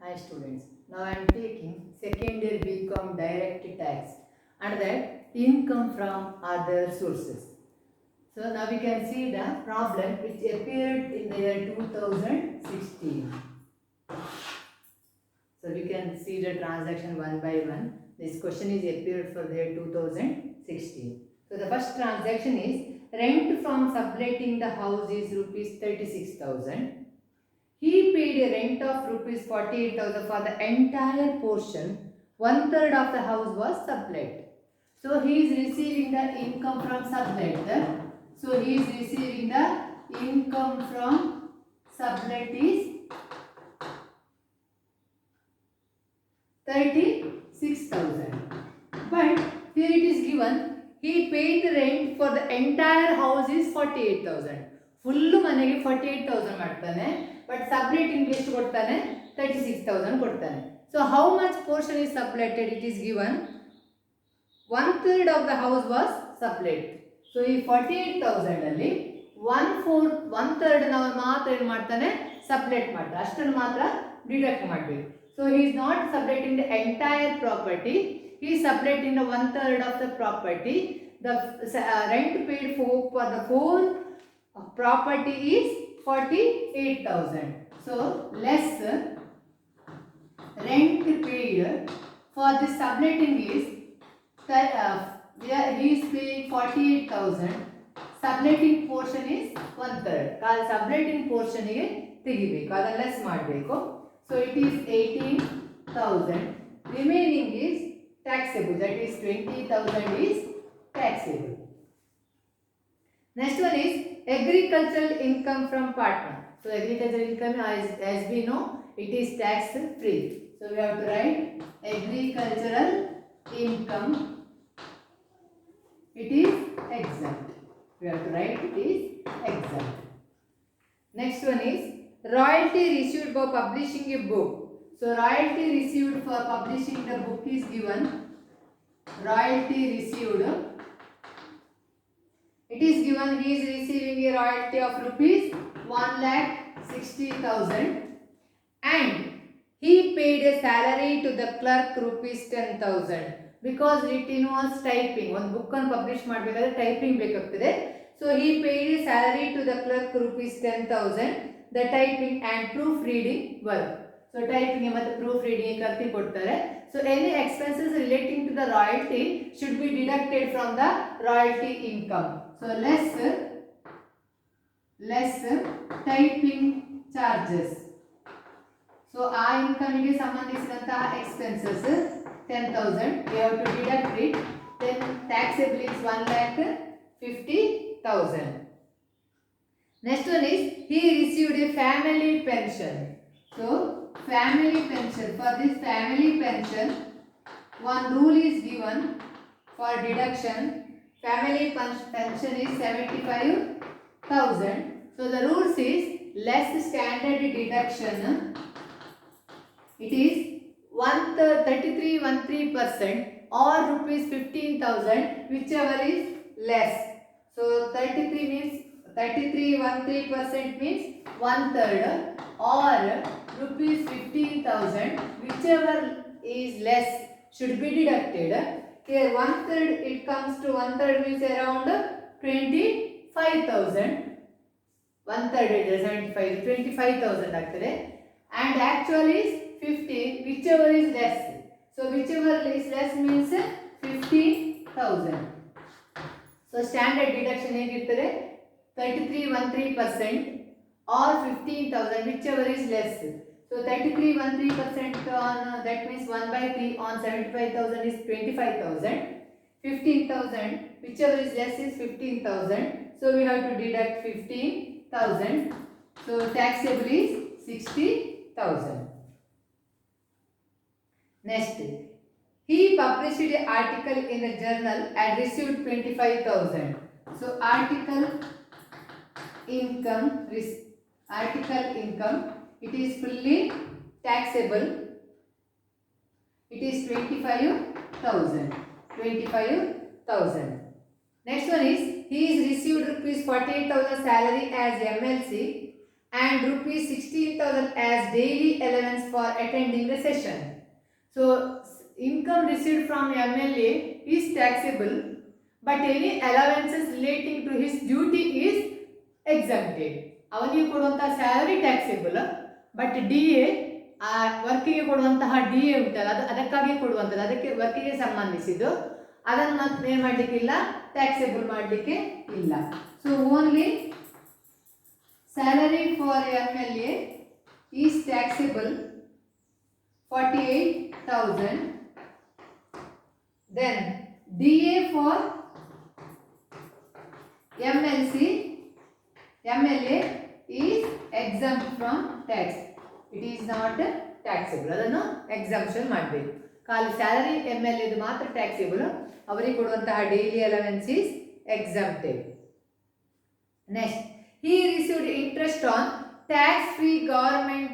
Hi students, now I am taking second year BCom direct tax and that income from other sources. So now we can see the problem which appeared in the year 2016. So we can see the transaction one by one. This question is appeared for the year 2016. So the first transaction is rent from subletting the house is rupees 36,000. He paid a rent of rupees 48,000 for the entire portion. One third of the house was sublet. So he is receiving the income from sublet. So he is receiving the income from sublet is 36,000. But here it is given he paid the rent for the entire house is 48,000. Full ಮನೆಗೆ 48,000 ಮಾಡ್ತಾನೆ, but subletting ಎಷ್ಟು ಕೊಡ್ತಾನೆ? 36,000 ಕೊಡ್ತಾನೆ. So how much portion is subletted? It is given one third of the house was sublet. So ಈ 48,000 ಅಲ್ಲಿ one third ನಾವು ಮಾತ್ರ ಏನು ಮಾಡ್ತಾನೆ? ಸಬ್ಲೆಟ್ ಮಾಡ್ತಾನೆ, ಅಷ್ಟನ್ನು ಮಾತ್ರ ಡಿಡಕ್ಟ್ ಮಾಡಬೇಕು. So he is not subletting the entire property. He is subletting the one third of the property. The rent paid for the whole property is 48,000. So less rent paid for the subletting is he is paying 48,000. Subletting portion is one third. Subletting portion ಗೆ ತೆಗಿಬೇಕು, ಅದನ್ನ less ಮಾಡಬೇಕು. So it is 18,000. Remaining is taxable. That is 20,000 is taxable. Next one is agricultural income from partner. So agricultural income, as we know, it is tax free. So we have to write agricultural income. It is exempt. We have to write it is exempt. Next one is royalty received for publishing a book. So royalty received for publishing the book is given. Royalty received. It is given he is receiving a royalty of rupees 1,60,000 and he paid a salary to the clerk rupees 10,000 because written was typing. One book ಅನ್ನು publish ಮಾಡಬೇಕಾದ್ರೆ typing ಬೇಕಾಗ್ತದೆ. So he paid a salary to the clerk rupees 10,000. The typing and proofreading work. So typing ಮತ್ತು proofreading ಖರ್ಚು ಕೊಡ್ತಾರೆ. So any expenses relating to the royalty should be deducted from the royalty income. So less typing charges. So ಆ income ಗೆ ಸಂಬಂಧಿಸಿದಂತಹ expenses 10,000 we have to deduct it. Then taxable is 1,50,000. Next one is he received a family pension. So family pension, for this family pension one rule is given for deduction. Family pension is 75,000. So the rules is less standard deduction. It is 33.13% or rupees 15,000, whichever is less. So 33.13% means one third or rupees 15,000, whichever is less should be deducted. Here one third, it comes to one third means around 25,000. One third is 25,000 actually, and actual is 50, whichever is less. So whichever is less means 50,000. So standard deduction ಹೇಗಿರ್ತದೆ? 33.13% or 15,000, whichever is less. So 33.13% on that means 1/3 on 75,000 is 25,000. 15,000, whichever is less is 15,000. So we have to deduct 15,000. So taxable is 60,000. Next, he published an article in a journal and received 25,000. So article income, it is fully taxable. It is 25,000. Next one is he is received rupees 48,000 salary as MLC and rupees 16,000 as daily allowance for attending the session. So income received from MLA is taxable, but any allowances relating to his duty is exempted. ಅವನಿಗೆ ಕೊಡುವಂತಹ salary taxable, but D A ಆ ವರ್ಕಿಗೆ ಕೊಡುವಂತಹ D A ಉಂಟಲ್ಲ ಅದು ಅದಕ್ಕಾಗಿ ಕೊಡುವಂಥದ್ದು, ಅದಕ್ಕೆ ವರ್ಕಿಗೆ ಸಂಬಂಧಿಸಿದ್ದು, ಅದನ್ನು ಏನು ಮಾಡಲಿಕ್ಕಿಲ್ಲ, ಟ್ಯಾಕ್ಸೇಬಲ್ ಮಾಡಲಿಕ್ಕೆ ಇಲ್ಲ. So only salary for MLA is taxable 48,000. Then DA for MLA is exempt from tax. It is not taxable. ಅದನ್ನು exemption ಮಾಡಬೇಕು. ಖಾಲಿ ಸ್ಯಾಲರಿ MLA ಇದು ಮಾತ್ರ ಟ್ಯಾಕ್ಸೇಬಲ್, ಅವರಿಗೆ ಕೊಡುವಂತಹ daily allowance is exempted. Next, he received interest on tax-free Government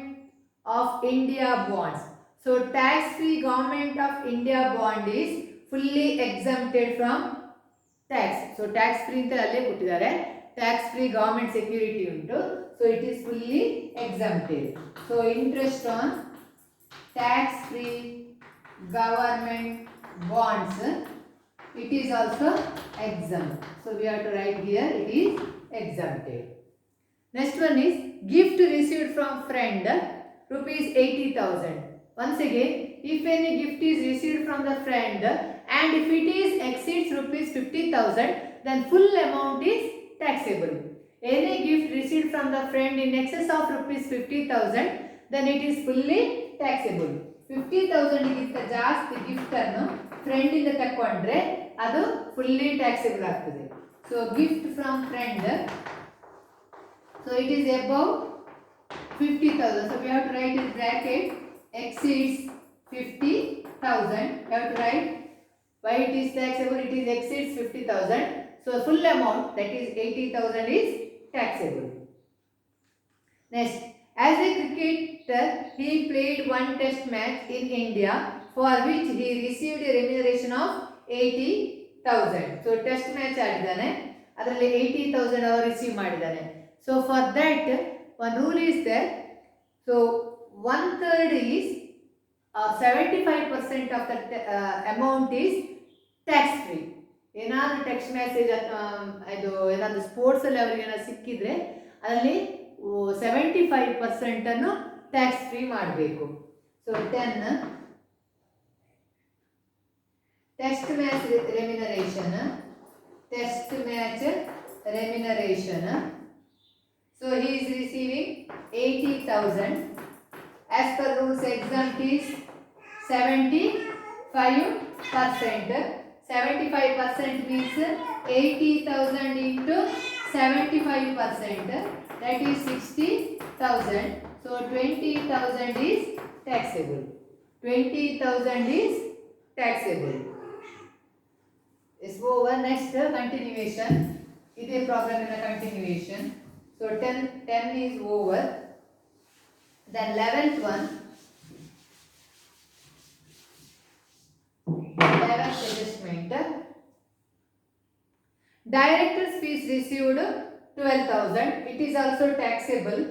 of India bonds. So tax-free Government of India bond is fully exempted from tax. So tax-free ಅಂತ ಅಲ್ಲೇ ಕೊಟ್ಟಿದ್ದಾರೆ, tax-free government security ಉಂಟು, so it is fully exempted. So interest on tax-free government bonds, it is also exempt. So we have to write here it is exempted. Next one is gift received from friend rupees 80,000. Once again, if any gift is received from the friend and if it is exceeds rupees 50,000, then full amount is taxable. Any gift received from the friend in excess of rupees 50,000, then it is fully taxable. 50,000 ಗಿಂತ ಜಾಸ್ತಿ gift ಅನ್ನು friend ಇಂದ ತಕೊಂಡ್ರೆ ಅದು fully taxable ಆಗ್ತದೆ. So gift from friend, so it is above 50,000. So we have to write in bracket exceeds 50,000. We have to write why it is taxable. It is exceeds 50,000. So full amount, that is 80,000, is taxable. Next, as a cricketer, he played one test match in India for which he received a remuneration of 80,000. So test match ಆಡಿದಾನೆ, ಅದರಲ್ಲಿ 80,000 ಅವರು receive ಮಾಡಿದ್ದಾನೆ. So for that one rule is there. So 1/3 is 75% of the amount is tax free. ಏನಾದರೂ text message ಇದು ಏನಾದರೂ ಸ್ಪೋರ್ಟ್ಸಲ್ಲಿ ಅವರಿಗೆ ಏನಾದ್ರು ಸಿಕ್ಕಿದ್ರೆ ಅದರಲ್ಲಿ 75% ಅನ್ನು ಟ್ಯಾಕ್ಸ್ ಫ್ರೀ ಮಾಡಬೇಕು. So 10 test match remuneration. So he is receiving 80,000. As per rules, exempt is 75%. 75% means 80,000 into 75%, that is 60,000. So 20,000 is taxable. 20,000 is taxable. Is over. Next continuation. This problem in a continuation. So 10 is over. Then 11th one, 11th adjustment. Director's fees received 12,000. It is also taxable.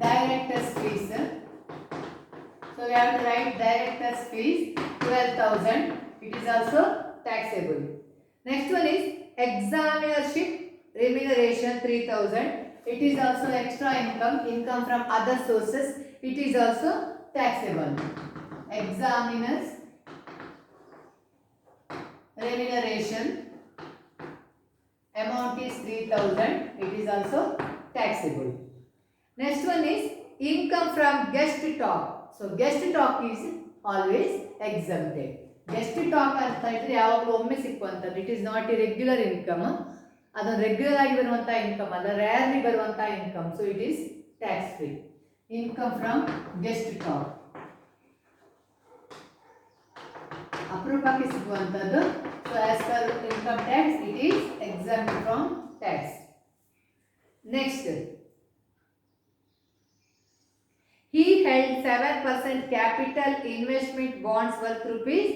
Director's fees. So we have to write director's fees 12,000. It is also taxable. Next one is examinership remuneration 3,000. It is also extra income from other sources. It is also taxable. Examiner's remuneration amount is 3,000. It is also taxable. Next one is income from guest talk. So guest talk is always exempted. Guest talk ಅಂತ ಇದ್ರೆ ಯಾವಾಗಲೂ ಒಮ್ಮೆ ಸಿಕ್ಕುವಂಥದ್ದು. It is not a regular income. ಅದು regular ಆಗಿ ಬರುವಂಥ income ಅಲ್ಲ, rarely ಬರುವಂಥ income. So it is tax free. Income from guest talk ಅಪರೂಪಕ್ಕೆ ಸಿಗುವಂಥದ್ದು. So as per income tax it is exempt from tax. Next, he held 7% capital investment bonds worth rupees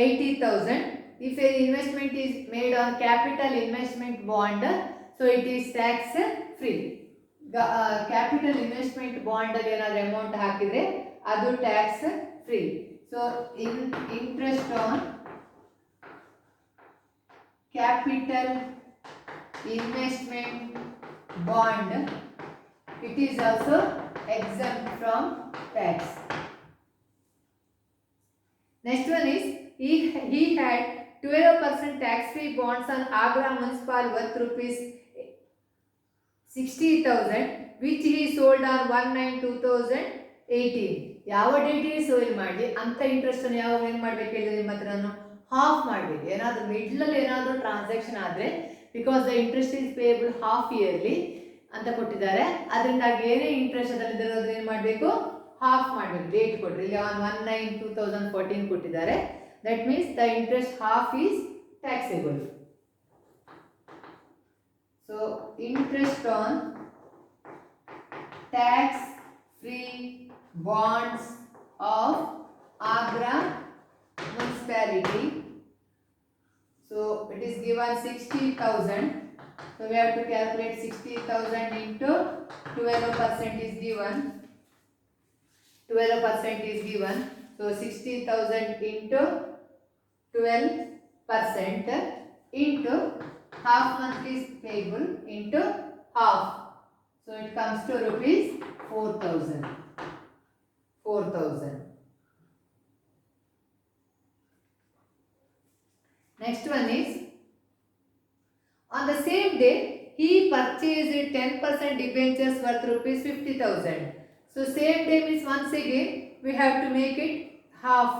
80,000. If an investment is made on capital investment bond, so it is tax free. Capital investment bond ಅಲ್ಲಿ ಏನಾದರೂ amount ಹಾಕಿದ್ರೆ ಅದು tax free. So interest on capital investment bond, it is also exempt from tax. Next one is he had 12% tax free bonds on Agra municipal worth rupees 60,000 which he sold on 1/9/2018. ಯಾವ ಡೇಟಿಗೆ sale ಮಾಡಿ ಅಂತ interest ಅನ್ನು ಯಾವಾಗ ಏನು ಮಾಡಬೇಕು ಹೇಳಿದ್ರೆ ನಿಮ್ಮ ಹತ್ರ ನಾನು ಹಾಫ್ ಮಾಡಬೇಕು. ಏನಾದರೂ ಮಿಡ್ಲಲ್ಲಿ ಏನಾದರೂ ಟ್ರಾನ್ಸಾಕ್ಷನ್ ಆದರೆ because the interest is payable half yearly ಅಂತ ಕೊಟ್ಟಿದ್ದಾರೆ, ಅದರಿಂದಾಗಿ ಏನೇ ಇಂಟ್ರೆಸ್ಟ್ ಅದರಲ್ಲಿ ಇರೋದ್ರೆ ಏನು ಮಾಡಬೇಕು, ಹಾಫ್ ಮಾಡಬೇಕು. ಡೇಟ್ ಕೊಟ್ಟರೆ ಇಲ್ಲಿ ಆನ್ 1/9/2014 ಕೊಟ್ಟಿದ್ದಾರೆ. That means the interest half is taxable. So interest on tax free bonds of Agra municipality. So it is given 60,000. So we have to calculate 60,000 into 12% is given. 12% is given. So 60,000 into 12% into half month is payable into half. So it comes to rupees 4,000. 4,000. Next one is on the same day he purchased 10% debentures worth rupees 50,000. So same day means once again we have to make it half.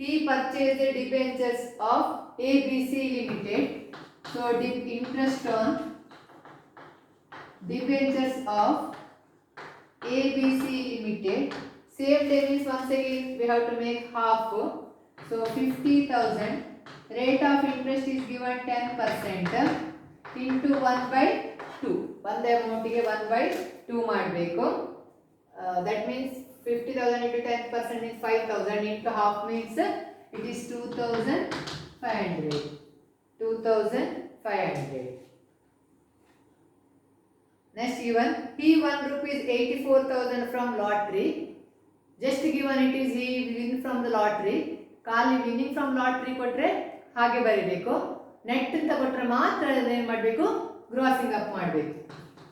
He purchased the debentures of ABC Limited. So interest on debentures of ABC Limited. Same day means once again we have to make half. So 50,000. Rate of interest is given 10% into 1/2. One amount ಗೆ 1/2 ಮಾಡಬೇಕು. That means 50,000 into 10% is 5,000 into half means it is 2,500. 2,500. Next given he won rupees 84,000 from lottery. Just given it is he win from the lottery. ಖಾಲಿ winning from lottery ಕೊಟ್ಟರೆ ಹಾಗೆ ಬರೀಬೇಕು. Net ಅಂತ ಕೊಟ್ಟರೆ ಮಾತ್ರ ಏನು ಮಾಡಬೇಕು, ಗ್ರಾಸಿಂಗ್ ಅಪ್ ಮಾಡಬೇಕು.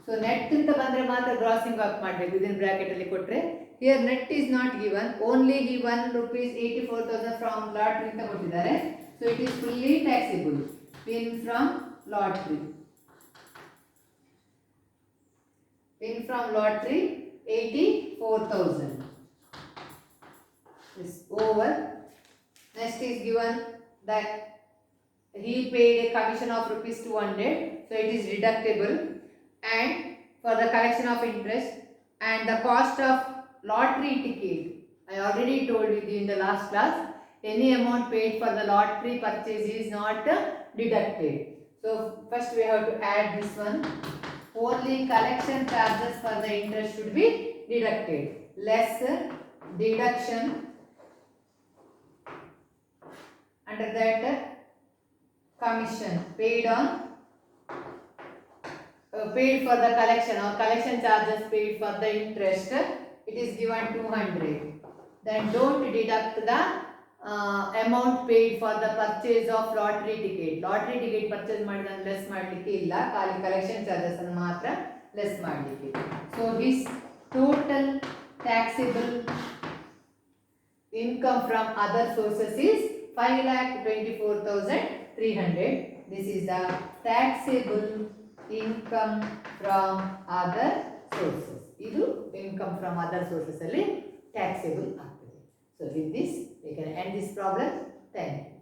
ಸೊ ನೆಟ್ ಅಂತ ಬಂದರೆ ಮಾತ್ರ ಗ್ರಾಸಿಂಗ್ ಅಪ್ ಮಾಡಬೇಕು. ಇದನ್ನು ಬ್ರ್ಯಾಕೆಟಲ್ಲಿ ಕೊಟ್ಟರೆ here net is not given, only he won rupees 84,000 from lottery ಅಂತ ಕೊಟ್ಟಿದ್ದಾರೆ. So it is fully taxable. Win from lottery. Win from lottery 84,000 is over. Next is given that he paid a commission of rupees 200, so it is deductible, and for the collection of interest and the cost of lottery ticket. I already told you in the last class, any amount paid for the lottery purchase is not deducted. So first we have to add this one. Only collection charges for the interest should be deducted. Less deduction under that commission paid on paid for the collection or collection charges paid for the interest, it is given 200. Then don't deduct the amount paid for the purchase of lottery ticket. Lottery ticket purchase ಮಾಡಿದ್ರೆ less ಮಾಡಲಿಕ್ಕೆ ಇಲ್ಲ, ಖಾಲಿ collection charges ಅನ್ನು ಮಾತ್ರ less ಮಾಡಲಿಕ್ಕೆ. So his total taxable income from other sources is 5,24,300. This is the taxable income from other sources. ಇದು income from other sources ಅಲ್ಲಿ taxable ಆಗ್ತದೆ. So with this we can end this problem. Thank you.